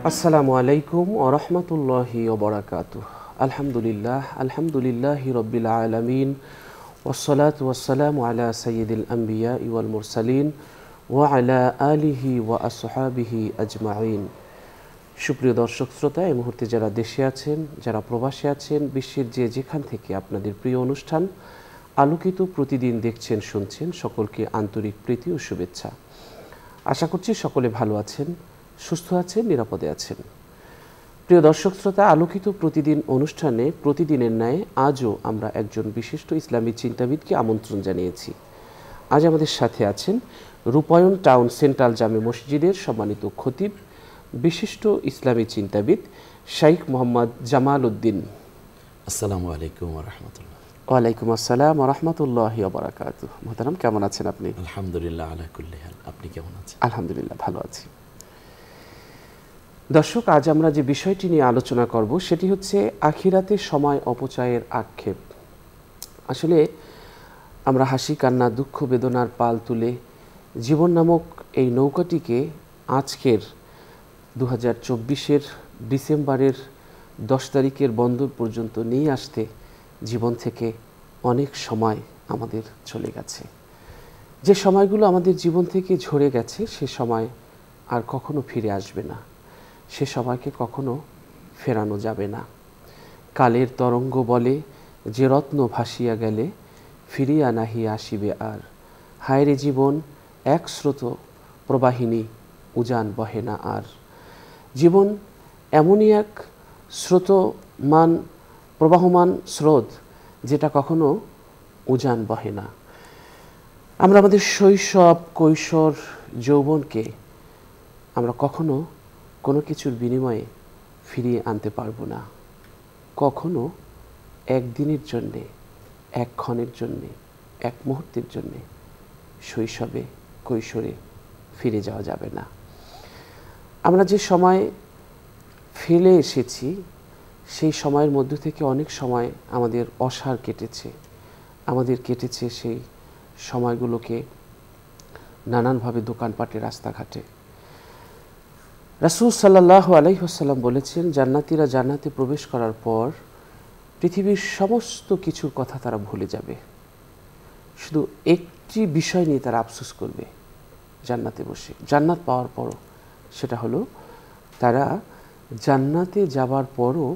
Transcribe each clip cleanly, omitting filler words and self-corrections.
আসসালামু আলাইকুম ওয়া রাহমাতুল্লাহি ওয়া বারাকাতুহু। আলহামদুলিল্লাহি রাব্বিল আলামিন ওয়াসসালাতু ওয়াসসালামু আলা সাইয়্যিদিল আমবিয়া ওয়াল মুরসালিন ওয়া আলা আলিহি ওয়া আসহাবিহি আজমাইন। সুপ্রিয় দর্শক শ্রোতা, এই মুহূর্তে যারা দেশে আছেন, যারা প্রবাসে আছেন, বিশ্বের যেখান থেকে আপনাদের প্রিয় অনুষ্ঠান আলোকিত প্রতিদিন দেখছেন, শুনছেন, সকলকে আন্তরিক প্রীতি ও শুভেচ্ছা। আশা করছি সকলে ভালো আছেন, সুস্থ আছেন, নিরাপদে আছেন। প্রিয় দর্শক শ্রোতা, আলোকিত প্রতিদিন অনুষ্ঠানে প্রতিদিনের ন্যায় আজও আমরা একজন বিশিষ্ট ইসলামী চিন্তাবিদকে আমন্ত্রণ জানিয়েছি। আজ আমাদের সাথে আছেন রূপায়ণ টাউন সেন্ট্রাল জামে মসজিদের সম্মানিত খতিব, বিশিষ্ট ইসলামী চিন্তাবিদ শাইখ মোহাম্মদ জামাল উদ্দিন। আসসালামু আলাইকুম ওয়া রাহমাতুল্লাহ। ওয়ালাইকুম আসসালাম ওয়া রাহমাতুল্লাহি ওয়া বারাকাতুহু। মুহতারাম, কেমন আছেন আপনি? আলহামদুলিল্লাহ আলা কুল্লি হাল। আপনি কেমন আছেন? আলহামদুলিল্লাহ, ভালো আছি। দর্শক, আজ আমরা যে বিষয়টি নিয়ে আলোচনা করব সেটি হচ্ছে আখিরাতে সময় অপচয়ের আক্ষেপ। আসলে আমরা হাসি, কান্না, দুঃখ, বেদনার পাল তুলে জীবন নামক এই নৌকাটিকে আজকের 2024-এর ডিসেম্বরের 10 তারিখের বন্দর পর্যন্ত নিয়ে আসতে জীবন থেকে অনেক সময় আমাদের চলে গেছে। যে সময়গুলো আমাদের জীবন থেকে ঝরে গেছে সে সময় আর কখনো ফিরে আসবে না, সে সময়কে কখনো ফেরানো যাবে না। কালের তরঙ্গ বলে যে রত্ন ভাসিয়া গেলে ফিরিয়া নাহি আসিবে আর। হায়রে জীবন এক স্রোত প্রবাহিনী উজান বহে না আর। জীবন এমনই এক স্রোতমান প্রবাহমান স্রোত যেটা কখনো উজান বহে না। আমরা আমাদের শৈশব, কৈশোর, যৌবনকে আমরা কখনো কোনো কিছুর বিনিময়ে ফিরিয়ে আনতে পারবো না। কখনো একদিনের জন্যে, এক ক্ষণের জন্যে, এক মুহূর্তের জন্যে শৈশবে, কৈশোরে ফিরে যাওয়া যাবে না। আমরা যে সময় ফেলে এসেছি সেই সময়ের মধ্য থেকে অনেক সময় আমাদের অসার কেটেছে। আমাদের কেটেছে সেই সময়গুলোকে নানানভাবে দোকানপাটে, রাস্তাঘাটে। রাসূল সাল্লাল্লাহু আলাইহি ওয়াসাল্লাম বলেছেন, জান্নাতীরা জান্নাতে প্রবেশ করার পর পৃথিবীর সমস্ত কিছুর কথা তারা ভুলে যাবে, শুধু একটি বিষয় নিয়ে তারা আফসোস করবে জান্নাতে বসে, জান্নাত পাওয়ার পরও। সেটা হলো তারা জান্নাতে যাবার পরও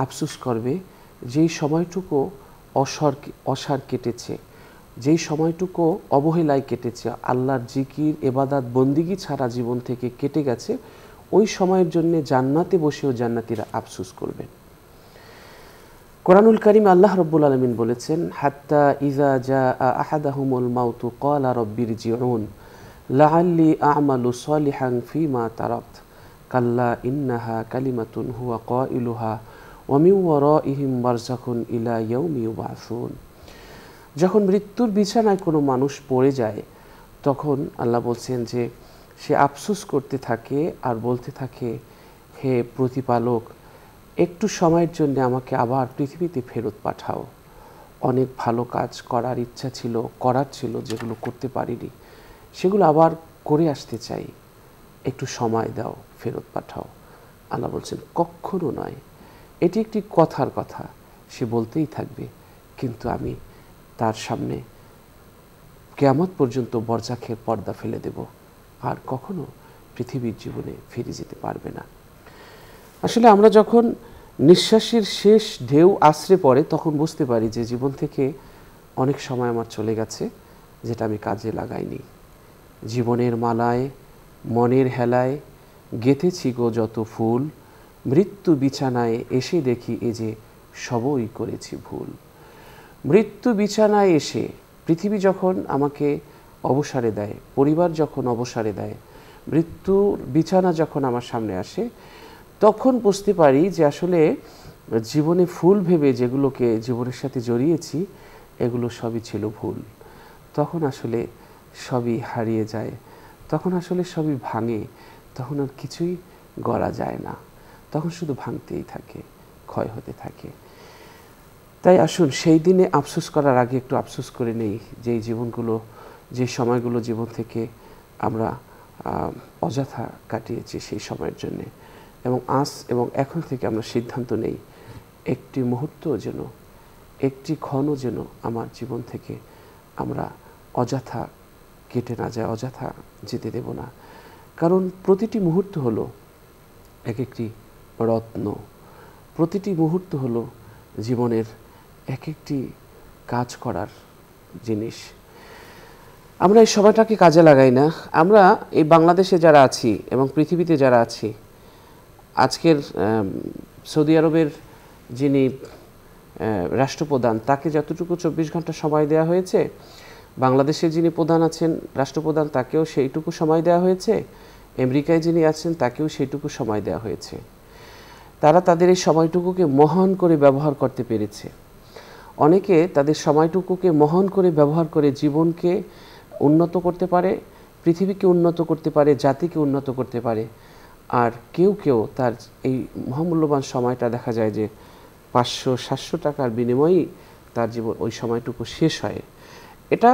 আফসোস করবে যেই সময়টুকু অসার কেটেছে, যেই সময়টুকু অবহেলায় কেটেছে, আল্লাহর জিকির, ইবাদত, বন্দিগি ছাড়া জীবন থেকে কেটে গেছে, ওই সময়ের জন্য জান্নাতে বসেও জান্নাতীরা আফসোস করবেন। কোরআনুল কারীম আল্লাহ রাব্বুল আলামিন বলেছেন, হাত্তা ইযা জাআ আহাদাহুমুল মাউতু ক্বালা রাব্বিরজিউন লাআল্লি আ'মালু সালিহান ফীমা তারাকত কাল্লা ইন্নাহা কালিমাতুন হুয়া কাইলুহা ওয়া মিন ওয়ারাইহিম বারযাখুন ইলা ইয়াউমি ইউবআসুন। যখন মৃত্যুর বিছানায় কোনো মানুষ পড়ে যায় তখন আল্লাহ বলছেন যে সে আফসোস করতে থাকে আর বলতে থাকে, হে প্রতিপালক, একটু সময়ের জন্য আমাকে আবার পৃথিবীতে ফেরত পাঠাও। অনেক ভালো কাজ করার ইচ্ছা ছিল, করার ছিল, যেগুলো করতে পারিনি, সেগুলো আবার করে আসতে চাই, একটু সময় দাও, ফেরত পাঠাও। আল্লাহ বলছেন, কখনো নয়, এটি একটি কথার কথা, সে বলতেই থাকবে, কিন্তু আমি তার সামনে কিয়ামত পর্যন্ত বরজাখের পর্দা ফেলে দেব, আর কখনো পৃথিবীর জীবনে ফিরে যেতে পারবে না। আসলে আমরা যখন নিঃশ্বাসের শেষ ঢেউ আছড়ে পড়ে তখন বুঝতে পারি যে জীবন থেকে অনেক সময় আমার চলে গেছে যেটা আমি কাজে লাগাইনি। জীবনের মালায়, মনের হেলায় গেঁথেছি গো যত ফুল, মৃত্যু বিছানায় এসে দেখি এ যে সবই করেছি ভুল। মৃত্যু বিছানায় এসে, পৃথিবী যখন আমাকে অবসারে দেয়, পরিবার যখন অবসারে দেয়, মৃত্যুর বিছানা যখন আমার সামনে আসে, তখন বুঝতে পারি যে আসলে জীবনে ফুল ভেবে যেগুলোকে জীবনের সাথে জড়িয়েছি এগুলো সবই ছিল ভুল। তখন আসলে সবই হারিয়ে যায়, তখন আসলে সবই ভাঙে, তখন আর কিছুই গড়া যায় না, তখন শুধু ভাঙতেই থাকে, ক্ষয় হতে থাকে। তাই আসুন সেই দিনে আফসোস করার আগে একটু আফসোস করে নেই যে এই জীবনগুলো, যে সময়গুলো জীবন থেকে আমরা অযথা কাটিয়েছি, সেই সময়ের জন্যে এবং আজ এবং এখন থেকে আমরা সিদ্ধান্ত নেই একটি মুহূর্ত যেন, একটি ক্ষণও যেন আমার জীবন থেকে আমরা অযথা কেটে না যায়, অযথা যেতে দেব না। কারণ প্রতিটি মুহূর্ত হলো এক একটি রত্ন, প্রতিটি মুহূর্ত হলো জীবনের এক একটি কাজ করার জিনিস। আমরা এই সময়টাকে কাজে লাগাই না। আমরা এই বাংলাদেশে যারা আছি এবং পৃথিবীতে যারা আছি, আজকের সৌদি আরবের যিনি রাষ্ট্রপ্রধান, তাকে যতটুকু 24 ঘন্টা সময় দেওয়া হয়েছে, বাংলাদেশের যিনি প্রধান আছেন, রাষ্ট্রপ্রধান, তাকেও সেইটুকু সময় দেওয়া হয়েছে। আমেরিকায় যিনি আছেন, তাকেও সেইটুকু সময় দেওয়া হয়েছে। তারা তাদের এই সময়টুকুকে মহান করে ব্যবহার করতে পেরেছে। অনেকে তাদের সময়টুকুকে মহান করে ব্যবহার করে জীবনকে উন্নত করতে পারে, পৃথিবীকে উন্নত করতে পারে, জাতিকে উন্নত করতে পারে। আর কেউ কেউ তার এই মহামূল্যবান সময়টা দেখা যায় যে 500-700 টাকার বিনিময়েই তার জীবন ওই সময়টুকু শেষ হয়। এটা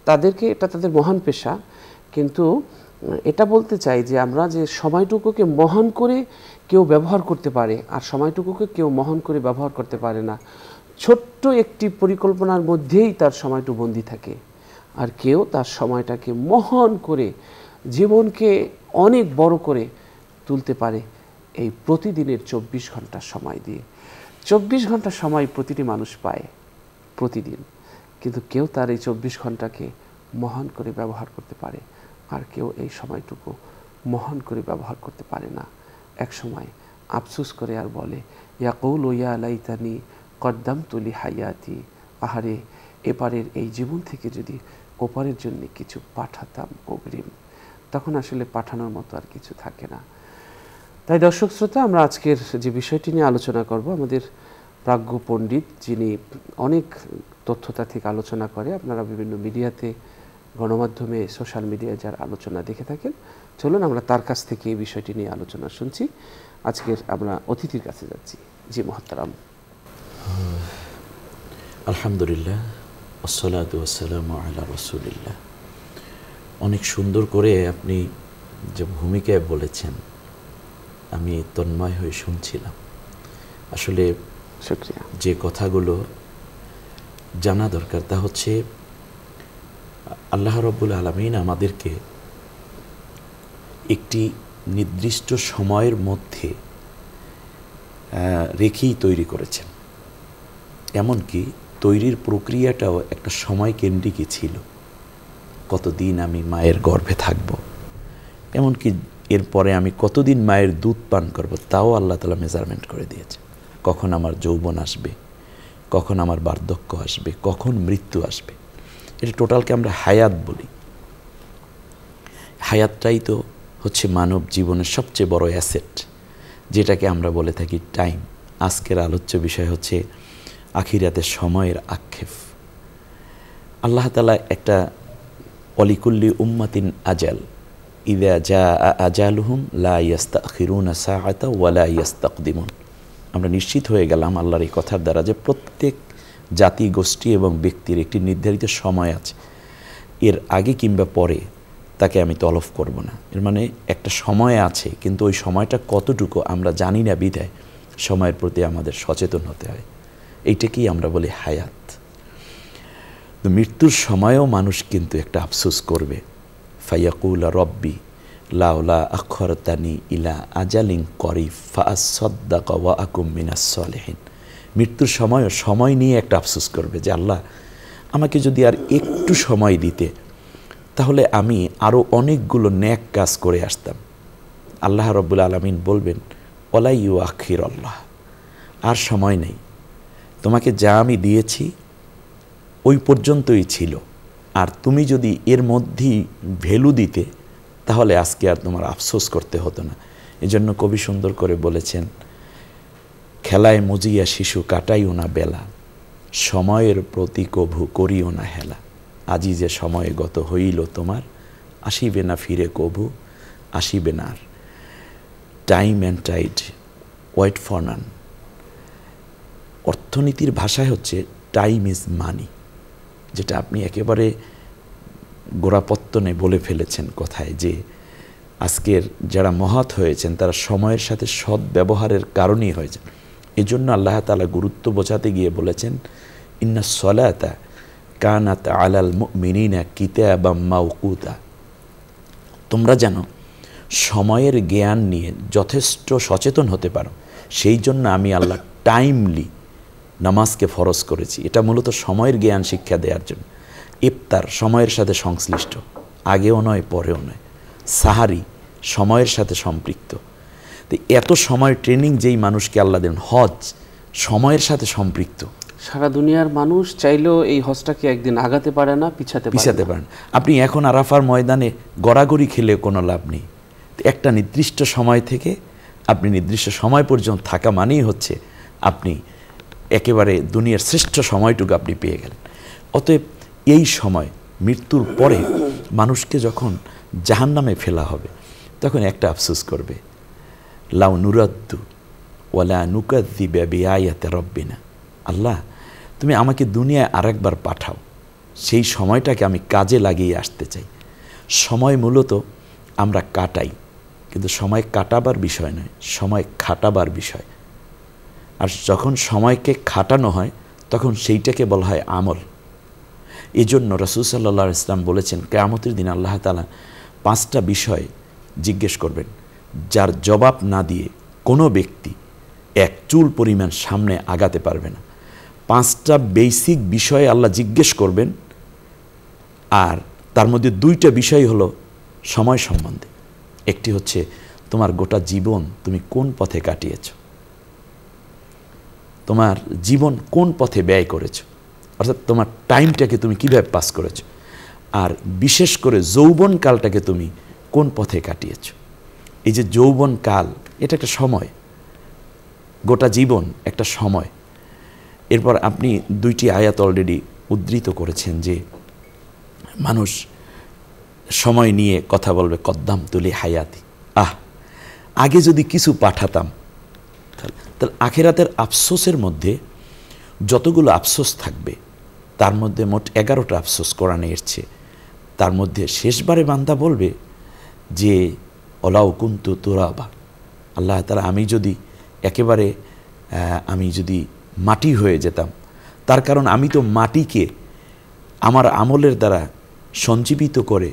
তাদের মহান পেশা। কিন্তু এটা বলতে চাই যে আমরা যে সময়টুকুকে মহান করে কেউ ব্যবহার করতে পারে, আর সময়টুকুকে কেউ মহান করে ব্যবহার করতে পারে না। ছোট্ট একটি পরিকল্পনার মধ্যেই তার সময়টুকু বন্দী থাকে। আর কেউ তার সময়টাকে মহান করে জীবনকে অনেক বড় করে তুলতে পারে এই প্রতিদিনের 24 ঘন্টা সময় দিয়ে। 24 ঘন্টা সময় প্রতিটি মানুষ পায় প্রতিদিন, কিন্তু কেউ তার এই 24 ঘন্টাকে মহান করে ব্যবহার করতে পারে, আর কেউ এই সময়টুকু মহান করে ব্যবহার করতে পারে না। এক সময় আফসোস করে আর বলে, ইয়াকুলু ইয়া লাইতানি কদ্দামতু লি হায়াতি, আহারে এপারের এই জীবন থেকে যদি ওপারের জন্য কিছু পাঠাতাম অগ্রিম। তখন আসলে পাঠানোর মতো আর কিছু থাকে না। তাই দর্শক শ্রোতা, আমরা আজকের যে বিষয়টি নিয়ে আলোচনা করব, আমাদের প্রাজ্ঞ পণ্ডিত, যিনি অনেক তথ্যতা থেকে আলোচনা করে, আপনারা বিভিন্ন মিডিয়াতে, গণমাধ্যমে, সোশ্যাল মিডিয়ায় যার আলোচনা দেখে থাকেন, চলুন আমরা তার কাছ থেকে এই বিষয়টি নিয়ে আলোচনা শুনছি। আজকের আমরা অতিথির কাছে যাচ্ছি। জি মহতারাম। আলহামদুলিল্লাহ, আসসালাতু ওয়াসসালামু আলা রাসূলিল্লাহ। অনেক সুন্দর করে আপনি যে ভূমিকায় বলেছেন, আমি তন্ময় হয়ে শুনছিলাম। আসলে শুকরিয়া। যে কথাগুলো জানা দরকার তা হচ্ছে, আল্লাহ রাব্বুল আলামিন আমাদেরকে একটি নির্দিষ্ট সময়ের মধ্যে রেখেই তৈরি করেছেন। এমনকি তৈরির প্রক্রিয়াটাও একটা সময় কেন্দ্রিকই ছিল। কতদিন আমি মায়ের গর্ভে থাকব, এমনকি এরপরে আমি কতদিন মায়ের দুধ পান করব, তাও আল্লাহ তাআলা মেজারমেন্ট করে দিয়েছে। কখন আমার যৌবন আসবে, কখন আমার বার্ধক্য আসবে, কখন মৃত্যু আসবে। এটা টোটালকে আমরা হায়াত বলি। হায়াতটাই তো হচ্ছে মানব জীবনের সবচেয়ে বড় অ্যাসেট, যেটাকে আমরা বলে থাকি টাইম। আজকের আলোচ্য বিষয় হচ্ছে আখিরাতের সময়ের আক্ষেপ। আল্লাহ তাআলা একটা অলিকুল্লি উম্মাতিন আজাল, ইযা জাআ আজালুহুম লা ইস্তাখিরুনা সাআতা ওয়া লা ইস্তাকদিমুন। আমরা নিশ্চিত হয়ে গেলাম আল্লাহর এই কথার দ্বারা যে প্রত্যেক জাতি, গোষ্ঠী এবং ব্যক্তির একটি নির্ধারিত সময় আছে, এর আগে কিংবা পরে তাকে আমি তলব করব না। এর মানে একটা সময় আছে, কিন্তু ওই সময়টা কতটুকু আমরা জানি না, বিধায় সময়ের প্রতি আমাদের সচেতন হতে হয়। এইটাকেই আমরা বলি হায়াত। তো মৃত্যুর সময়ও মানুষ কিন্তু একটা আফসোস করবে, ফায়াকুলা রব্বি লাউলা আখরতানি ইলা আজালিন করিব ফাআসাদ্দাকা ওয়া আকুম মিনাস সলিহিন। মৃত্যুর সময়ও সময় নিয়ে একটা আফসোস করবে যে আল্লাহ, আমাকে যদি আর একটু সময় দিতে, তাহলে আমি আরও অনেকগুলো নেক কাজ করে আসতাম। আল্লাহ রাব্বুল আলামিন বলবেন, ওয়ালা ইউআখিরুল্লাহ, আর সময় নেই, তোমাকে যা আমি দিয়েছি ওই পর্যন্তই ছিল, আর তুমি যদি এর মধ্যেই ভ্যালু দিতে, তাহলে আজকে আর তোমার আফসোস করতে হতো না। এজন্য কবি সুন্দর করে বলেছেন, খেলায় মজিয়া শিশু কাটাইও না বেলা, সময়ের প্রতি কভু করিও না হেলা। আজি যে সময় গত হইল তোমার, আসিবে না ফিরে কভু, আসিবে না আর। Time and tide wait for none. অর্থনীতির ভাষায় হচ্ছে টাইম ইজ মানি, যেটা আপনি একেবারে গোড়াপত্তনে বলে ফেলেছেন কথায়, যে আজকের যারা মহৎ হয়েছেন তারা সময়ের সাথে সৎ ব্যবহারের কারণেই হয়েছেন। এই জন্য আল্লাহ তাআলা গুরুত্ব বোঝাতে গিয়ে বলেছেন, ইন্না সলাতা কানাত আলাল মুমিনিনা কিতাবাম মাওকুতা। তোমরা যেন সময়ের জ্ঞান নিয়ে যথেষ্ট সচেতন হতে পারো, সেই জন্য আমি আল্লাহ টাইমলি নামাজকে ফরজ করেছি। এটা মূলত সময়ের জ্ঞান শিক্ষা দেওয়ার জন্য। ইফতার সময়ের সাথে সংশ্লিষ্ট, আগেও নয় পরেও নয়। সাহারি সময়ের সাথে সম্পৃক্ত। তো এত সময় ট্রেনিং যেই মানুষকে আল্লাহ দেন, হজ সময়ের সাথে সম্পৃক্ত। সারা দুনিয়ার মানুষ চাইলেও এই হজটাকে একদিন আগাতে পারে না, পিছাতে পারেন। আপনি এখন আরাফার ময়দানে গড়াগড়ি খেলে কোনো লাভ নেই। একটা নির্দিষ্ট সময় থেকে আপনি নির্দিষ্ট সময় পর্যন্ত থাকা মানেই হচ্ছে আপনি একেবারে দুনিয়ার শ্রেষ্ঠ সময়টুকু আপনি পেয়ে গেলেন। অতএব এই সময় মৃত্যুর পরে মানুষকে যখন জাহান্নামে ফেলা হবে তখন একটা আফসোস করবে, লাউ নুরাদ্দু ওয়ালা নুকাযযিবা বিআয়াতি রাব্বিনা। আল্লাহ, তুমি আমাকে দুনিয়ায় আরেকবার পাঠাও, সেই সময়টাকে আমি কাজে লাগিয়ে আসতে চাই। সময় মূলত আমরা কাটাই, কিন্তু সময় কাটাবার বিষয় নয়, সময় খাটাবার বিষয়। আর যখন সময়কে খাটানো হয় তখন সেইটাকে বলা হয় আমল। এই জন্য রাসূল সাল্লাল্লাহু আলাইহি ওয়াসাল্লাম বলেছেন, কিয়ামতের দিন আল্লাহ তাআলা 5টা বিষয় জিজ্ঞেস করবেন, যার জবাব না দিয়ে কোনো ব্যক্তি এক চুল পরিমাণ সামনে আগাতে পারবে না। 5টা বেসিক বিষয়ে আল্লাহ জিজ্ঞেস করবেন, আর তার মধ্যে 2টা বিষয় হলো সময় সম্বন্ধে। একটি হচ্ছে তোমার গোটা জীবন তুমি কোন পথে কাটিয়েছ, তোমার জীবন কোন পথে ব্যয় করেছ, অর্থাৎ তোমার টাইমটাকে তুমি কীভাবে পাস করেছ। আর বিশেষ করে যৌবনকালটাকে তুমি কোন পথে কাটিয়েছ। এই যে যৌবনকাল, এটা একটা সময়, গোটা জীবন একটা সময়। এরপর আপনি 2টি আয়াত অলরেডি উদ্ধৃত করেছেন যে মানুষ সময় নিয়ে কথা বলবে, কদ্দাম তুলি হায়াতি। আগে যদি কিছু পাঠাতাম, তাহলে আখিরাতের আফসোসের মধ্যে যতগুলো আফসোস থাকবে তার মধ্যে মোট 11টা আফসোস কোরআনে এসেছে। তার মধ্যে শেষবারে বান্দা বলবে যে ওলাউ কুনতু তুরাবা, আল্লাহ তাআলা আমি যদি একেবারে আমি যদি মাটি হয়ে যেতাম, তার কারণ আমি তো মাটিকে আমার আমলের দ্বারা সঞ্জীবিত করে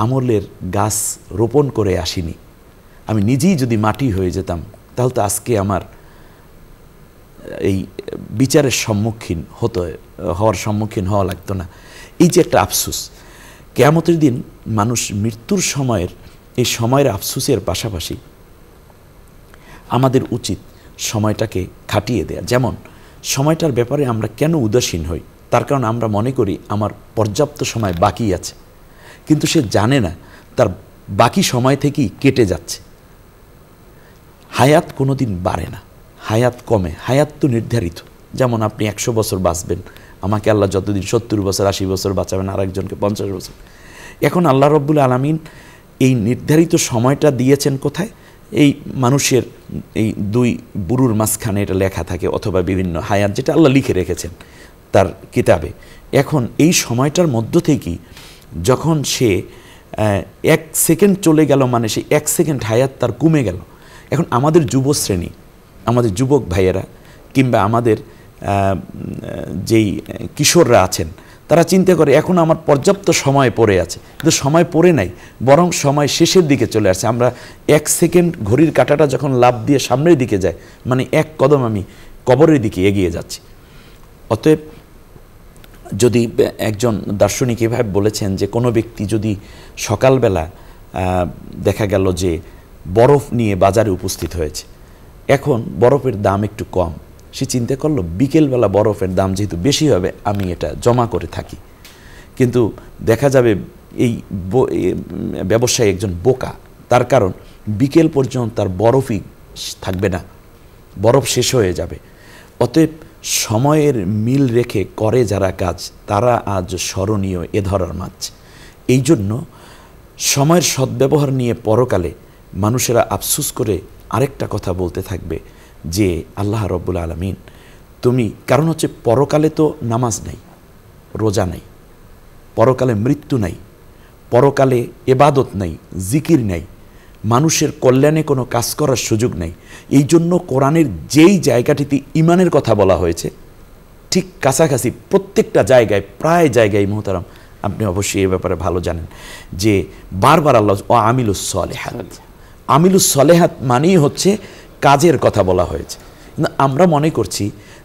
আমলের গাছ রোপণ করে আসিনি। আমি নিজেই যদি মাটি হয়ে যেতাম তাহলে তো আজকে আমার এই বিচারের হওয়ার সম্মুখীন হওয়া লাগতো না। এই যে একটা আফসোস, কিয়ামতের দিন মানুষ মৃত্যুর সময়ের এই সময়ের আফসোসের পাশাপাশি আমাদের উচিত সময়টাকে খাটিয়ে দেয়া। যেমন সময়টার ব্যাপারে আমরা কেন উদাসীন হই, তার কারণ আমরা মনে করি আমার পর্যাপ্ত সময় বাকি আছে, কিন্তু সে জানে না তার বাকি সময় থেকেই কেটে যাচ্ছে। হায়াত কোনো দিন বাড়ে না, হায়াত কমে। হায়াত তো নির্ধারিত। যেমন আপনি 100 বছর বাঁচবেন, আমাকে আল্লাহ যতদিন 70 বছর 80 বছর বাঁচাবেন, আরেকজনকে 50 বছর। এখন আল্লাহ রব্বুল আলামিন এই নির্ধারিত সময়টা দিয়েছেন কোথায়? এই মানুষের এই 2 বুরুর মাঝখানে এটা লেখা থাকে, অথবা বিভিন্ন হায়াত যেটা আল্লাহ লিখে রেখেছেন তার কিতাবে। এখন এই সময়টার মধ্য থেকেই যখন সে 1 সেকেন্ড চলে গেল, মানে সেই 1 সেকেন্ড হায়াত তার কমে গেল। এখন আমাদের যুব শ্রেণী, আমাদের যুবক ভাইয়েরা কিংবা আমাদের যেই কিশোররা আছেন, তারা চিন্তা করে এখন আমার পর্যাপ্ত সময় পড়ে আছে, কিন্তু সময় পড়ে নাই, বরং সময় শেষের দিকে চলে আসছে। আমরা 1 সেকেন্ড ঘড়ির কাঁটাটা যখন লাফ দিয়ে সামনের দিকে যায়, মানে 1 কদম আমি কবরের দিকে এগিয়ে যাচ্ছি। অতএব যদি একজন দার্শনিক এভাবে বলেছেন যে কোনো ব্যক্তি যদি সকালবেলা দেখা গেল যে বরফ নিয়ে বাজারে উপস্থিত হয়েছে, এখন বরফের দাম একটু কম, সে চিন্তা করলো বিকেলবেলা বরফের দাম যেহেতু বেশি হবে আমি এটা জমা করে থাকি। কিন্তু দেখা যাবে এই ব্যবসায়ী একজন বোকা, তার কারণ বিকেল পর্যন্ত তার বরফই থাকবে না, বরফ শেষ হয়ে যাবে। অতএব সময়ের মিল রেখে করে যারা কাজ তারা আজ স্মরণীয় এ ধরার মাছ। এই জন্য সময়ের সদ্ব্যবহার নিয়ে পরকালে মানুষেরা আফসোস করে আরেকটা কথা বলতে থাকবে যে আল্লাহ রব্বুল আলামিন তুমি, কারণ হচ্ছে পরকালে তো নামাজ নাই, রোজা নাই, পরকালে মৃত্যু নাই, পরকালে ইবাদত নাই, জিকির নাই, মানুষের কল্যাণে কোনো কাজ করার সুযোগ নেই। এই জন্য কোরআনের যেই জায়গাটিতে ইমানের কথা বলা হয়েছে ঠিক কাছাকাছি প্রত্যেকটা জায়গায়, প্রায় জায়গায় মুহতারাম, আপনি অবশ্যই এ ব্যাপারে ভালো জানেন যে বারবার আল্লাহ ও আমিলুস সলেহাত, আমিলুস সলেহাত মানেই হচ্ছে কাজের কথা বলা হয়েছে। কিন্তু আমরা মনে করছি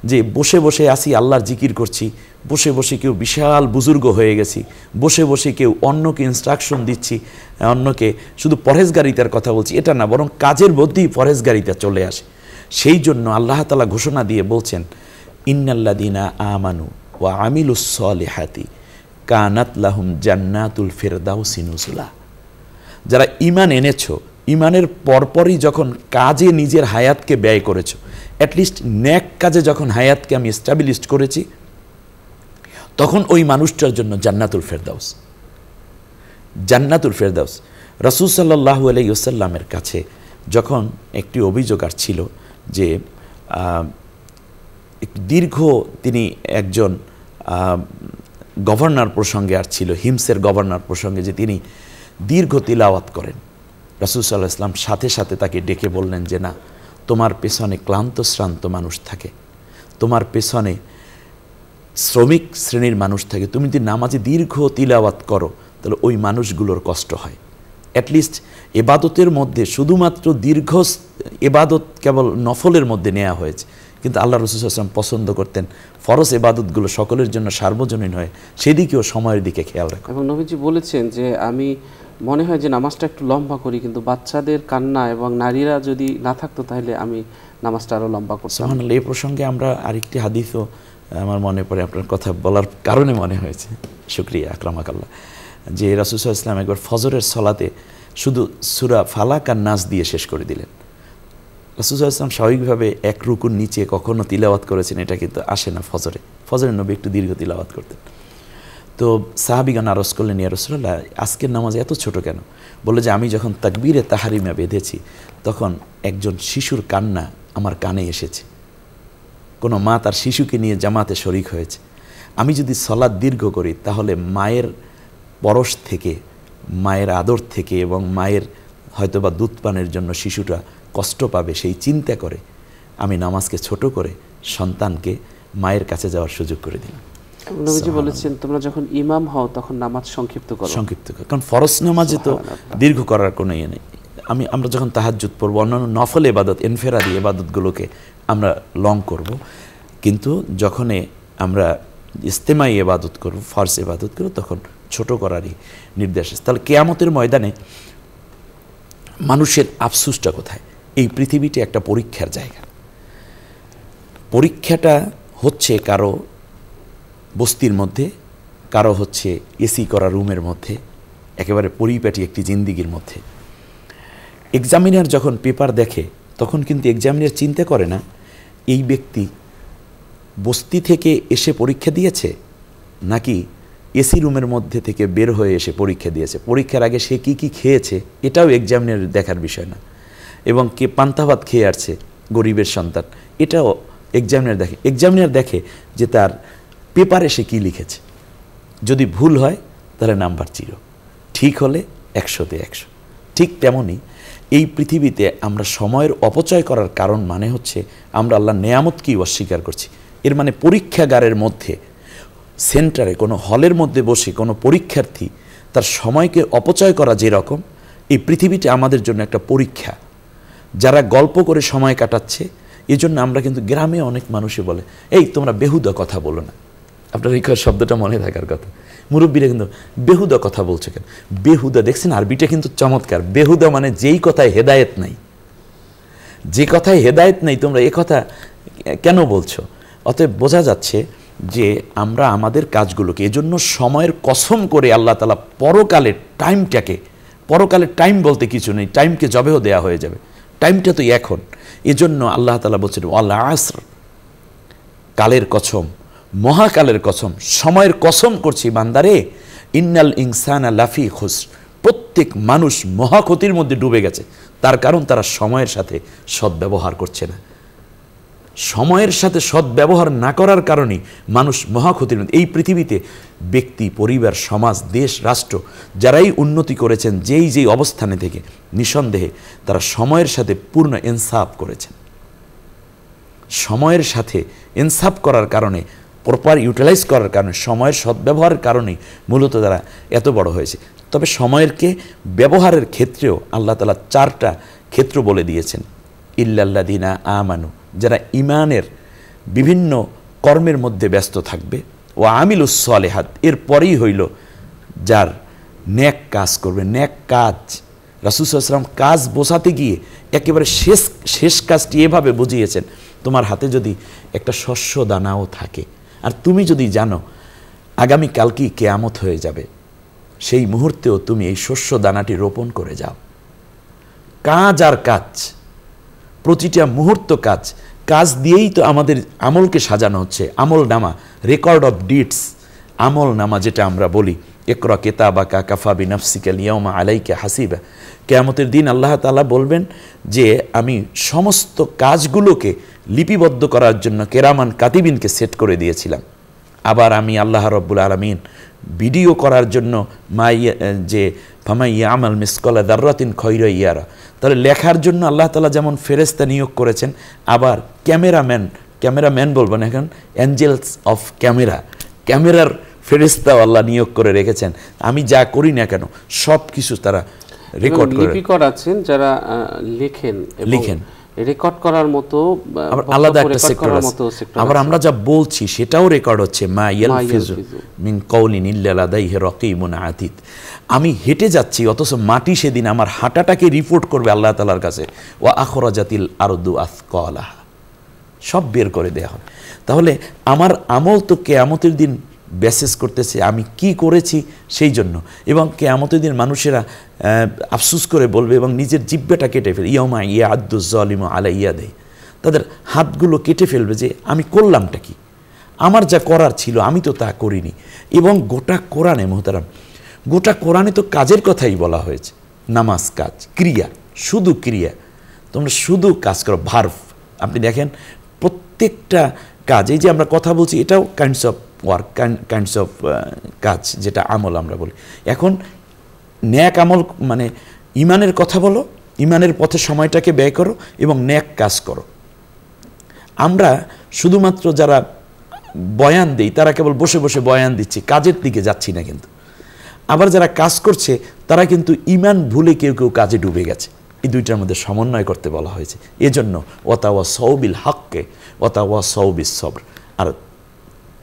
যে বসে বসে আসি আল্লাহর জিকির করছি, বসে বসে কেউ বিশাল বুজুর্গ হয়ে গেছি, বসে বসে কেউ অন্যকে ইনস্ট্রাকশন দিচ্ছি, অন্যকে শুধু পরহেজগারিতার কথা বলছি, এটা না, বরং কাজের মধ্যেই পরহেজগারিতা চলে আসে। সেই জন্য আল্লাহ তাআলা ঘোষণা দিয়ে বলছেন ইন্নাল্লাযীনা আমানু ওয়া আমিলুস সলিহাতি কানাত লাহুম জান্নাতুল ফিরদাউসি নুজুলা। যারা ঈমান এনেছো, ঈমানের পরপরই যখন কাজে নিজের হায়াতকে ব্যয় করেছো, অ্যাটলিস্ট নেক কাজে যখন হায়াতকে আমি এস্টাবলিশড করেছি, তখন ওই মানুষটার জন্য জান্নাতুল ফেরদাউস, জান্নাতুল ফেরদাউস। রাসূল সাল্লাল্লাহু আলাইহি ওয়াসাল্লামের কাছে যখন একটি অভিযোগ আসছিল যে দীর্ঘ তিনি একজন গভর্নর প্রসঙ্গে আসছিল, হিমসের গভর্নর প্রসঙ্গে, যে তিনি দীর্ঘ তিলাওয়াত করেন। রাসূল সাল্লাল্লাহু আলাইহি ওয়াসাল্লাম সাথে সাথে তাকে ডেকে বললেন যে না, তোমার পেছনে ক্লান্ত শ্রান্ত মানুষ থাকে, তোমার পেছনে শ্রমিক শ্রেণীর মানুষ থাকে, তুমি যদি নামাজে দীর্ঘ তিলাওয়াত করো তাহলে ওই মানুষগুলোর কষ্ট হয়। অ্যাটলিস্ট এবাদতের মধ্যে শুধুমাত্র দীর্ঘ এবাদত কেবল নফলের মধ্যে নেওয়া হয়েছে, কিন্তু আল্লাহ রাসূল সাল্লাল্লাহু আলাইহি ওয়াসাল্লাম পছন্দ করতেন ফরজ এবাদতগুলো সকলের জন্য সার্বজনীন হয়, সেদিকেও সময়ের দিকে খেয়াল রাখো। এবং নবীজি বলেছেন যে আমি মনে হয় যে নামাজটা একটু লম্বা করি, কিন্তু বাচ্চাদের কান্না এবং নারীরা যদি না থাকতো তাহলে আমি নামাজটা আরও লম্বা করতাম। সুবহানাল্লাহ। এই প্রসঙ্গে আমরা আরেকটি হাদিসও আমার মনে পড়ে, আপনার কথা বলার কারণে মনে হয়েছে, শুকরিয়া আকরামাকাল্লাহ, যে রাসূল সাল্লাল্লাহু আলাইহি ওয়াসাল্লাম একবার ফজরের সলাতে শুধু সূরা ফালাক আর নাস দিয়ে শেষ করে দিলেন। রাসূল সাল্লাল্লাহু আলাইহি ওয়াসাল্লাম স্বাভাবিকভাবে এক রুকুর নিচে কখনো তিলাওয়াত করেছেন এটা কিন্তু আসে না ফজরে, ফজরের নবী একটু দীর্ঘ তিলাওয়াত করতেন। তো সাহাবীগণ আরজ করলেন, ইয়া রাসূলুল্লাহ, আজকের নামাজ এত ছোট কেন? বলে যে আমি যখন তাকবীরে তাহরিমা বেঁধেছি তখন একজন শিশুর কান্না আমার কানে এসেছে, কোনো মা তার শিশুকে নিয়ে জামাতে শরিক হয়েছে। আমি যদি সলাৎ দীর্ঘ করি তাহলে মায়ের পরশ থেকে, মায়ের আদর থেকে এবং মায়ের হয়তোবা দুধ পানের জন্য শিশুটা কষ্ট পাবে, সেই চিন্তা করে আমি নামাজকে ছোট করে সন্তানকে মায়ের কাছে যাওয়ার সুযোগ করে দিলাম। নবীজি বলেছেন তোমরা যখন ইমাম হও তখন নামাজ সংক্ষিপ্ত করো, সংক্ষিপ্ত করো, কারণ ফরজ নামাজে তো দীর্ঘ করার কোনো ইয়ে নেই। আমরা যখন তাহাজ্জুদ পড়ব, অন্যান্য নফল ইবাদত, ইনফেরাদি ইবাদতগুলোকে আমরা লং করব, কিন্তু যখন আমরা ইজতেমাই ইবাদত করব, ফরজ ইবাদত করব, তখন ছোট করারই নির্দেশ আছে। তাহলে কিয়ামতের ময়দানে মানুষের আফসোসটা কোথায়? এই পৃথিবীটি একটা পরীক্ষার জায়গা। পরীক্ষাটা হচ্ছে কারো বস্তির মধ্যে, কারো হচ্ছে এসি করা রুমের মধ্যে, একেবারে পরিপাটি একটি জিন্দিগির মধ্যে। এক্সামিনার যখন পেপার দেখে তখন কিন্তু এক্সামিনার চিন্তা করে না এই ব্যক্তি বস্তি থেকে এসে পরীক্ষা দিয়েছে নাকি এসি রুমের মধ্যে থেকে বের হয়ে এসে পরীক্ষা দিয়েছে। পরীক্ষার আগে সে কি কি খেয়েছে এটাও এক্সামিনার দেখার বিষয় না, এবং কে পান্তা ভাত খেয়ে আসছে গরিবের সন্তান এটাও এক্সামিনার দেখে। এক্সামিনার দেখে যে তার পেপারে সে কী লিখেছে, যদি ভুল হয় তাহলে নাম্বার 0, ঠিক হলে 100-তে 100। ঠিক তেমনই এই পৃথিবীতে আমরা সময়ের অপচয় করার কারণ মানে হচ্ছে আমরা আল্লাহর নেয়ামতকেই অস্বীকার করছি। এর মানে পরীক্ষাগারের মধ্যে, সেন্টারে, কোনো হলের মধ্যে বসে কোনো পরীক্ষার্থী তার সময়কে অপচয় করা যেরকম, এই পৃথিবীটা আমাদের জন্য একটা পরীক্ষা। যারা গল্প করে সময় কাটাচ্ছে, এজন্য আমরা কিন্তু গ্রামে অনেক মানুষই বলে এই তোমরা বেহুদা কথা বলো না। আপনার এই শব্দটা মনে থাকার কথা, মুরব্বীরা কিন্তু বেহুদা কথা বলছে কেন? বেহুদা দেখছেন আরবিটা কিন্তু চমৎকার। বেহুদা মানে যেই কথায় হেদায়েত নাই, যে কথায় হেদায়েত নেই তোমরা এ কথা কেন বলছো? অতএব বোঝা যাচ্ছে যে আমরা আমাদের কাজগুলোকে, এজন্য সময়ের কসম করে আল্লাহ তাআলা পরকালের টাইমটাকে, পরকালের টাইম বলতে কিছু নেই, টাইমকে জবেহ দেয়া হয়ে যাবে, টাইমটা তো এখন। এজন্য আল্লাহ তাআলা বলছেন ওয়াল আসর, কালের কসম, মহাকালের কসম, সময়ের কসম করছি বান্দারে, ইন্নাল ইনসানা লাফি খুসর, প্রত্যেক মানুষ মহাক্ষতির মধ্যে ডুবে গেছে। তার কারণ তারা সময়ের সাথে সদ্ব্যবহার করছে না, সময়ের সাথে সদ্ব্যবহার না করার কারণে মানুষ মহাক্ষতির মধ্যে। এই পৃথিবীতে ব্যক্তি, পরিবার, সমাজ, দেশ, রাষ্ট্র যারাই উন্নতি করেছেন যেই অবস্থানে থেকে, নিঃসন্দেহে তারা সময়ের সাথে পূর্ণ ইনসাফ করেছেন। সময়ের সাথে ইনসাফ করার কারণে, প্রপার ইউটিলাইজ করার কারণে, সময়ের সদ্ব্যবহারের কারণেই মূলত তারা এত বড় হয়েছে। তবে সময়েরকে ব্যবহারের ক্ষেত্রেও আল্লাহ তাআলা 4টা ক্ষেত্র বলে দিয়েছেন। ইল্লাল্লাযিনা আমানু, যারা ঈমানের বিভিন্ন কর্মের মধ্যে ব্যস্ত থাকবে, ও আমিলুস সালিহাত, এরপরেই হইল যার নেক কাজ করবে। নেক কাজ, রাসূল সাল্লাল্লাহু আলাইহি ওয়াসাল্লাম কাজ বোঝাতে গিয়ে একেবারে শেষ কাজটি এভাবে বুঝিয়েছেন, তোমার হাতে যদি একটা শস্য দানাও থাকে আর তুমি যদি জানো আগামীকালকেই কিয়ামত হয়ে যাবে, সেই মুহূর্তেও তুমি এই শস্য দানাটি রোপণ করে যাও। কাজ আর কাজ, প্রতিটা মুহূর্ত কাজ দিয়েই তো আমাদের আমলকে সাজানো হচ্ছে। আমল নামা, রেকর্ড অফ ডিডস, আমল নামা যেটা আমরা বলি, ইকরা কিতাবাকা কাফা বিনাফসিকা আল-ইয়াওমা আলাইকা হাসিবা। কিয়ামতের দিন আল্লাহ তাআলা বলবেন যে আমি সমস্ত কাজগুলোকে লিপিবদ্ধ করার জন্য কেরামান কাতিবিনকে সেট করে দিয়েছিলাম। আবার আমি আল্লাহ রাব্বুল আলামিন ভিডিও করার জন্য যে ফামাই ইয়ামাল মিসকালা যাররাতিন খায়রান ইয়ারা, তাহলে লেখার জন্য আল্লাহ তাআলা যেমন ফেরেশতা নিয়োগ করেছেন, আবার ক্যামেরাম্যান বলবো না, এখন অ্যাঞ্জেলস অফ ক্যামেরার ফেরেশতাও আল্লাহ নিয়োগ করে রেখেছেন। আমি যা করি না কেন সব কিছু তারা রেকর্ড করে। লিপিকর আছেন যারা লিখেন, রেকর্ড করার মতো আলাদা একটা সেক্টর আছে। আবার আমরা যা বলছি সেটাও রেকর্ড হচ্ছে। মা ইয়ালফিজু মিন কাউলিন ইল্লা লাদাইহি রাকিবুন আতীদ। আমি হেঁটে যাচ্ছি অথচ মাটি সেদিন আমার হাঁটাটাকে রিপোর্ট করবে আল্লাহ তাআলার কাছে। ওয়া আখরাজাতিল আরদু আথকালাহা, সব বের করে দেয়া হবে। তাহলে আমার আমল তো কিয়ামতের দিন বেসিস করতেছে আমি কি করেছি সেই জন্য, এবং কিয়ামতের দিন মানুষেরা আফসোস করে বলবে এবং নিজের জিহ্বাটা কেটে ফেলবে। ইয়াউমা ইয়াআদ্দুজ জালিমু আলা ইয়াদাইহি, তাদের হাতগুলো কেটে ফেলবে যে আমি করলামটা কি, আমার যা করার ছিল আমি তো তা করিনি। এবং গোটা কোরআনে মুহতারাম, গোটা কোরআনে তো কাজের কথাই বলা হয়েছে। নামাজ কাজ, ক্রিয়া, শুধু ক্রিয়া, তোমরা শুধু কাজ করো, ভার্ভ। আপনি দেখেন প্রত্যেকটা কাজ, এই যে আমরা কথা বলছি এটাও kinds of work, kinds of কাজ, যেটা আমল আমরা বলি। এখন ন্যাক আমল মানে ইমানের কথা বলো, ইমানের পথে সময়টাকে ব্যয় করো এবং ন্যাক কাজ করো। আমরা শুধুমাত্র যারা বয়ান দেই তারা কেবল বসে বসে বয়ান দিচ্ছি, কাজের দিকে যাচ্ছি না। কিন্তু আবার যারা কাজ করছে তারা কিন্তু ইমান ভুলে কেউ কাজে ডুবে গেছে। এই দুইটার মধ্যে সমন্বয় করতে বলা হয়েছে। এজন্য ওয়াতাওয়া সওবিল হককে ওয়াতাওয়া সওবিস সবর। আর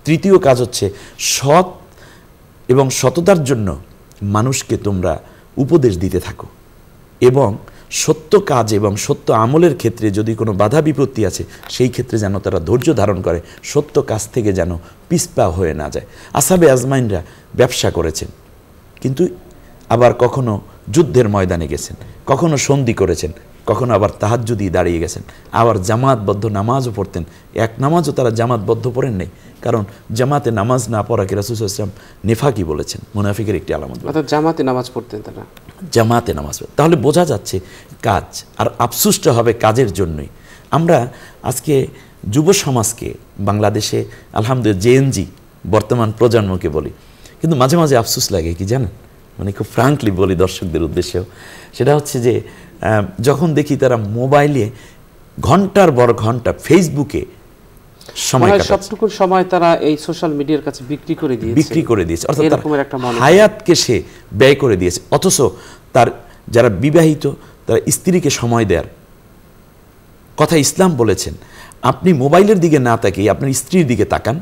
তৃতীয় কাজ হচ্ছে সৎ এবং সততার জন্য মানুষকে তোমরা উপদেশ দিতে থাকো, এবং সত্য কাজ এবং সত্য আমলের ক্ষেত্রে যদি কোনো বাধা বিপত্তি আছে সেই ক্ষেত্রে যেন তারা ধৈর্য ধারণ করে, সত্য কাজ থেকে যেন পিছপা হয়ে না যায়। আসহাবে আজমাইনরা ব্যবসা করেছেন, কিন্তু আবার কখনো যুদ্ধের ময়দানে গেছেন, কখনো সন্ধি করেছেন, কখনো আবার তাহাজ্জুদি দাঁড়িয়ে গেছেন, আবার জামাতবদ্ধ নামাজও পড়তেন। এক নামাজও তারা জামাতবদ্ধ পড়েন নাই, কারণ জামাতে নামাজ না পড়াকে রাসূল সাল্লাল্লাহু আলাইহি ওয়াসাল্লাম নেফাকি বলেছেন, মুনাফিকের একটি আলামত। অর্থাৎ জামাতে নামাজ পড়তেন তারা, জামাতে নামাজ। তাহলে বোঝা যাচ্ছে কাজ, আর আফসোসটা হবে কাজের জন্যই। আমরা আজকে যুব সমাজকে বাংলাদেশে আলহামদুলিল্লাহ জেএনজি বর্তমান প্রজন্মকে বলি, কিন্তু মাঝে মাঝে আফসোস লাগে কি জানেন, মানে খুব ফ্রাঙ্কলি বলি দর্শকদের উদ্দেশ্যেও, সেটা হচ্ছে যে যখন দেখি তারা মোবাইলে ঘন্টার পর ঘন্টা ফেসবুকে সময় কাটাচ্ছে, সবটুকু সময় তারা এই সোশ্যাল মিডিয়ার কাছে বিক্রি করে দিয়েছে, অর্থাৎ হায়াতকে সে ব্যয় করে দিয়েছে। অথচ তার যারা বিবাহিত তারা স্ত্রীকে সময় দেওয়ার কথা ইসলাম বলেছেন। আপনি মোবাইলের দিকে না তাকিয়ে আপনার স্ত্রীর দিকে তাকান,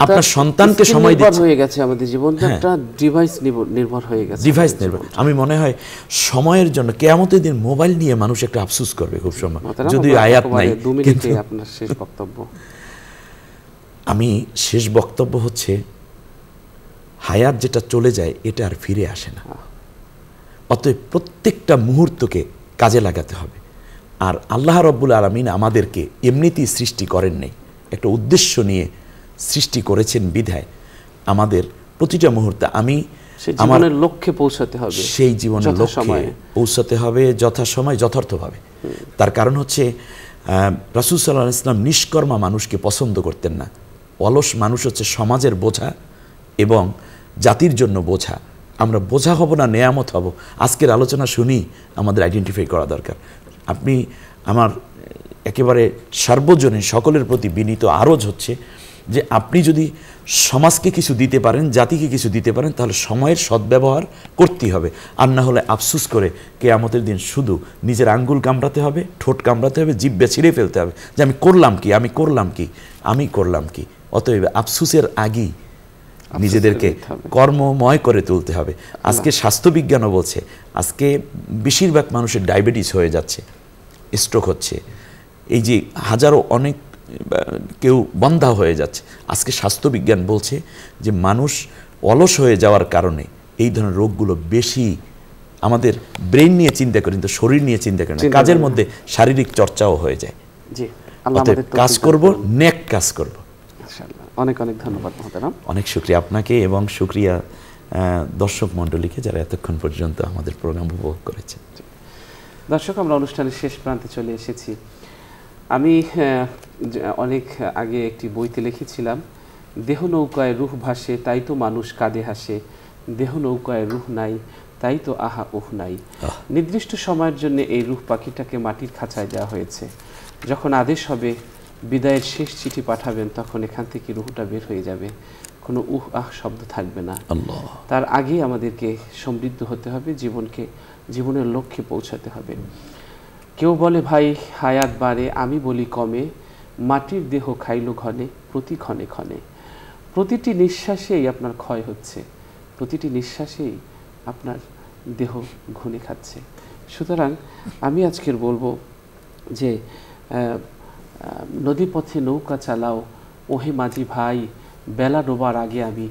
আপনার সন্তানকে সময় দিতে হয়ে গেছে। আমাদের জীবনটা একটা ডিভাইস নির্ভর হয়ে গেছে, ডিভাইস নির্ভর। আমি মনে হয় সময়ের জন্য কিয়ামতের দিন মোবাইল নিয়ে মানুষ একটা আফসোস করবে খুব সময়, যদি আয়াত নাই। কিন্তু আপনার শেষ বক্তব্য? আমি শেষ বক্তব্য হচ্ছে হায়াত যেটা চলে যায় এটা আর ফিরে আসে না, অতএব প্রত্যেকটা মুহূর্তকে কাজে লাগাতে হবে। আর আল্লাহ রাব্বুল আলামিন আমাদেরকে এমনিতেই সৃষ্টি করেন নাই, একটা উদ্দেশ্য নিয়ে সৃষ্টি করেছেন বিধায় আমাদের প্রতিটা মুহূর্তে আমার লক্ষ্যে পৌঁছাতে হবে, সেই জীবনের লক্ষ্যে পৌঁছাতে হবে যথাসময় যথার্থভাবে। তার কারণ হচ্ছে রাসূল সাল্লাল্লাহু আলাইহি ওয়াসাল্লাম নিষ্কর্মা মানুষকে পছন্দ করতেন না। অলস মানুষ হচ্ছে সমাজের বোঝা এবং জাতির জন্য বোঝা। আমরা বোঝা হব না, নেয়ামত হব। আজকের আলোচনা শুনি আমাদের আইডেন্টিফাই করা দরকার। আপনি আমার একেবারে সার্বজনীন সকলের প্রতি বিনীত আরজ হচ্ছে যে আপনি যদি সমাজকে কিছু দিতে পারেন, জাতিকে কিছু দিতে পারেন, তাহলে সময়ের সদ্ব্যবহার করতেই হবে। আর না হলে আফসুস করে কিয়ামতের দিন শুধু নিজের আঙ্গুল কামড়াতে হবে, ঠোঁট কামড়াতে হবে, জিহ্বা ছিঁড়ে ফেলতে হবে যে আমি করলাম কি, আমি করলাম কি, আমি করলাম কি। অতএব আফসুসের আগেই নিজেদেরকে কর্মময় করে তুলতে হবে। আজকে স্বাস্থ্যবিজ্ঞানও বলছে আজকে বেশিরভাগ মানুষের ডায়াবেটিস হয়ে যাচ্ছে, স্ট্রোক হচ্ছে, এই যে হাজারো অনেক কেউ বন্ধা হয়ে যাচ্ছে। আজকে স্বাস্থ্যবিজ্ঞান বলছে যে মানুষ অলস হয়ে যাওয়ার কারণে এই ধরনের রোগগুলো বেশি। আমাদের ব্রেন নিয়ে চিন্তা করি কিন্তু শরীর নিয়ে চিন্তা করি না। কাজের মধ্যে শারীরিক চর্চাও হয়ে যায়। জি, কাজ করব, নেক কাজ করব। অনেক অনেক ধন্যবাদ মহতারাম। অনেক শুকরিয়া আপনাকে এবং শুকরিয়া দর্শক মণ্ডলীকে যারা এতক্ষণ পর্যন্ত আমাদের প্রোগ্রাম উপভোগ করেছে। দর্শক, আমরা অনুষ্ঠানের শেষ প্রান্তে চলে এসেছি। আমি অনেক আগে একটি বইতে লিখেছিলাম, দেহ নৌকায় রুহ ভাসে তাই তো মানুষ কাঁদে হাসে, দেহ নৌকায় রুহ নাই তাই তো আহা উহ নাই। নির্দিষ্ট সময়ের জন্য এই রুহ পাখিটাকে মাটির খাঁচায় দেওয়া হয়েছে। যখন আদেশ হবে বিদায়ের শেষ চিঠি পাঠাবেন, তখন এখান থেকে রুহটা বের হয়ে যাবে, কোনো উহ আহ শব্দ থাকবে না। তার আগেই আমাদেরকে সমৃদ্ধ হতে হবে, জীবনের লক্ষ্যে পৌঁছাতে হবে। কেউ বলে ভাই হায়াত বাড়ে, আমি বলি কমে, মাটির দেহ খাইল ঘনে প্রতি ক্ষণে ক্ষণে। প্রতিটি নিঃশ্বাসেই আপনার ক্ষয় হচ্ছে, প্রতিটি নিঃশ্বাসেই আপনার দেহ ঘুনে খাচ্ছে। সুতরাং আমি আজকের বলবো যে নদীপথে নৌকা চালাও ওহে মাঝি ভাই, বেলা ডোবার আগে আমি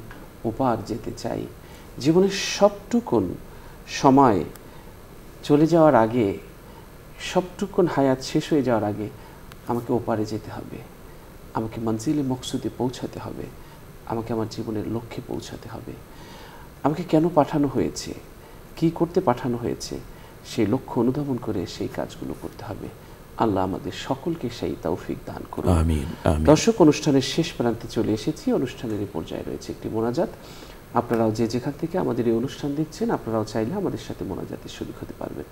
ওপার যেতে চাই। জীবনের সবটুকুন সময় চলে যাওয়ার আগে, সবটুকুন হায়াত শেষ হয়ে যাওয়ার আগে আমাকে ওপারে যেতে হবে, আমাকে মঞ্জিলে মকসুদে পৌঁছাতে হবে, আমাকে আমার জীবনের লক্ষ্যে পৌঁছাতে হবে। আমাকে কেন পাঠানো হয়েছে, কি করতে পাঠানো হয়েছে, সেই লক্ষ্য অনুধাবন করে সেই কাজগুলো করতে হবে। আল্লাহ আমাদের সকলকে সেই তৌফিক দান করুন। আমিন। দর্শক, অনুষ্ঠানের শেষ প্রান্তে চলে এসেছি। অনুষ্ঠানের এই পর্যায়ে রয়েছে একটি মোনাজাত। আপনারাও যে যেখান থেকে আমাদের এই অনুষ্ঠান দেখছেন, আপনারাও চাইলে আমাদের সাথে মোনাজাতের শরীক হতে পারবেন।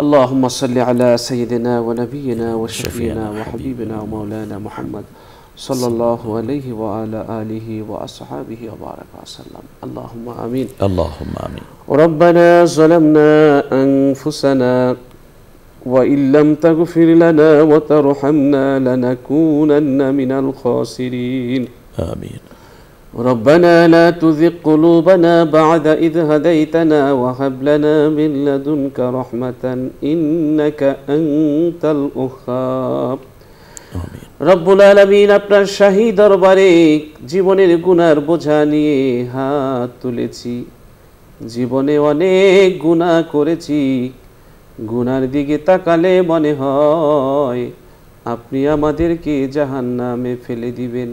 اللهم صل على سيدنا ونبينا وشفينا وحبيبنا ومولانا محمد صلى الله عليه وعلى آله وأصحابه وبارك وسلم. اللهم آمين. اللهم آمين. ربنا ظلمنا أنفسنا وإن لم تغفر لنا وترحمنا لنكونن من الخاسرين. آمين. ربنا لا تزغ قلوبنا بعد إذ هديتنا وهب لنا من لدنك رحمة إنك أنت الوهاب. آمين. রব্বুল আলামিন, আপনার শাহী দরবারে জীবনের গুনার বোঝা নিয়ে হাত তুলেছি। জীবনে অনেক গুনাহ করেছি, গুনার দিকে তাকালে মনে হয় আপনি আমাদেরকে জাহান্নামে ফেলে দিবেন।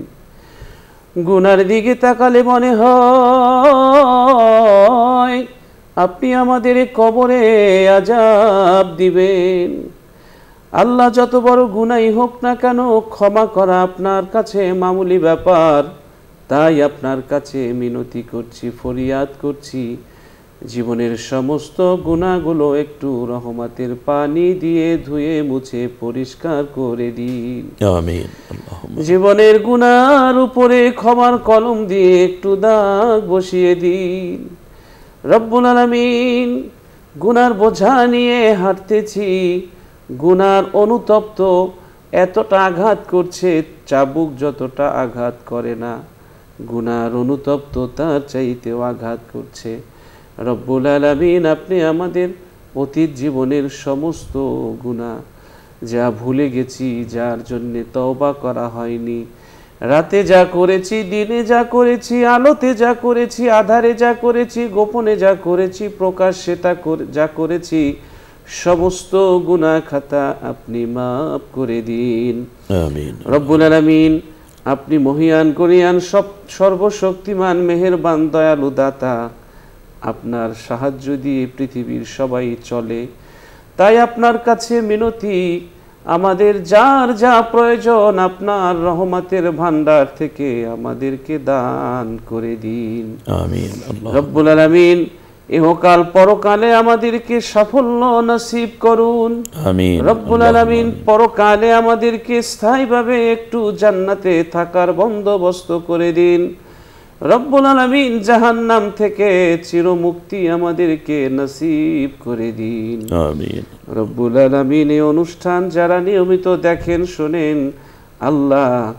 গুনার দিকে তাকালে মনে হয় আপনি আমাদের কবরে আযাব দিবেন। আল্লাহ, যত বড় গুনাহই হোক না কেন, ক্ষমা করা আপনার কাছে মামুলি ব্যাপার। তাই আপনার কাছে মিনতি করছি, ফরিয়াদ করছি, জীবনের সমস্ত গুনাহগুলো একটু রহমতের পানি দিয়ে ধুয়ে মুছে পরিষ্কার করে দিন। আমিন। জীবনের গুনার উপরে ক্ষমার কলম দিয়ে একটু দাগ বসিয়ে দিন। রব্বুল আলামিন, গুনার বোঝা নিয়ে হাঁটতেছি, গুনার অনুতপ্ত এতটা আঘাত করছে, চাবুক যতটা আঘাত করে না, গুনার অনুতপ্ত তার চাইতেও আঘাত করছে। রব্বুল আলামিন, আপনি আমাদের অতীত জীবনের সমস্ত গুনাহ, যা ভুলে গেছি, যার জন্য তওবা করা হয়নি, রাতে যা করেছি, দিনে যা করেছি, আলোতে যা করেছি, আধারে যা করেছি, গোপনে যা করেছি, প্রকাশ্যে যা করেছি, সমস্ত গুনাহ খাতা আপনি মাফ করে দিন। আমিন। রব্বুল আলামিন, আপনি মহিয়ান করিয়ান সর্বশক্তিমান মেহেরবান দয়ালু দাতা। আপনার সাহায্য দিয়ে পৃথিবীর সবাই চলে, তাই আপনার কাছে মিনতি, আমাদের যার যা প্রয়োজন আপনার রহমতের ভান্ডার থেকে আমাদেরকে দান করে দিন। আমিন। আল্লাহ রব্বুল আলামিন ইহকাল পরকালে আমাদেরকে সাফল্য নসিব করুন। আমিন। রব্বুল আলামিন পরকালে আমাদেরকে স্থায়ীভাবে একটু জান্নাতে থাকার বন্দোবস্ত করে দিন। রব্বুল আলামিন জাহান্নাম থেকে চিরমুক্তি আমাদেরকে নসিব করে দিন। আমিন। রব্বুল আলামিন এই অনুষ্ঠান যারা নিয়মিত দেখেন শোনেন, আল্লাহ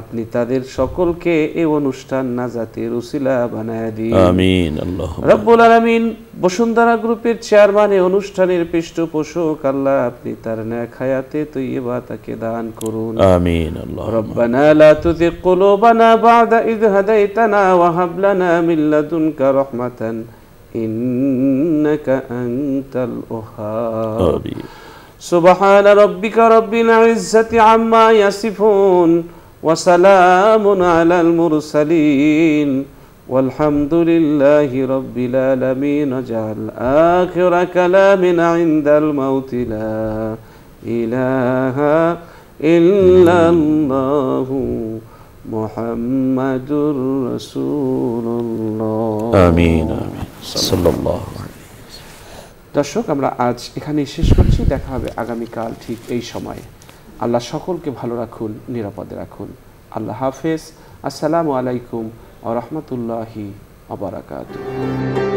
আপনি তাদের সকলকে এই অনুষ্ঠান নাজাতের উসিলা বানায় দিন। আমিন। আল্লাহ রব্বুল আলামিন বসুন্ধরা গ্রুপের চেয়ারম্যান এই অনুষ্ঠানের পৃষ্ঠপোষক, আল্লাহ আপনি তার নেক হায়াতে তৈয়বা তাকে দান করুন। আমিন। আল্লাহ রব্বানা লা তুযিগ কুলুবানা বা'দা ইয হাদাইতানা ওয়া হাব লানা মিন লাদুনকা রাহমাতান ইন্নাকা আনতাল ওয়াহ্হাব। আমিন। সুবহানা রাব্বিকা রাব্বিল ইজ্জাতি আম্মা ইয়াসিফুন ওয়া সালামুন আলাল মুরসালিন والحمد لله رب العالمين. اجعل آخر كلامنا عند الموت لا إله إلا الله محمد رسول الله. আমিন। আমিন। সাল্লাল্লাহু আলাইহি। দর্শক, আমরা আজ এখানেই শেষ করছি। দেখা হবে আগামীকাল ঠিক এই সময়। আল্লাহ সকলকে ভালো রাখুন, নিরাপদে রাখুন। আল্লাহ হাফেজ। আসসালামু আলাইকুম ওয়া রাহমাতুল্লাহি ওয়া বারাকাতুহু।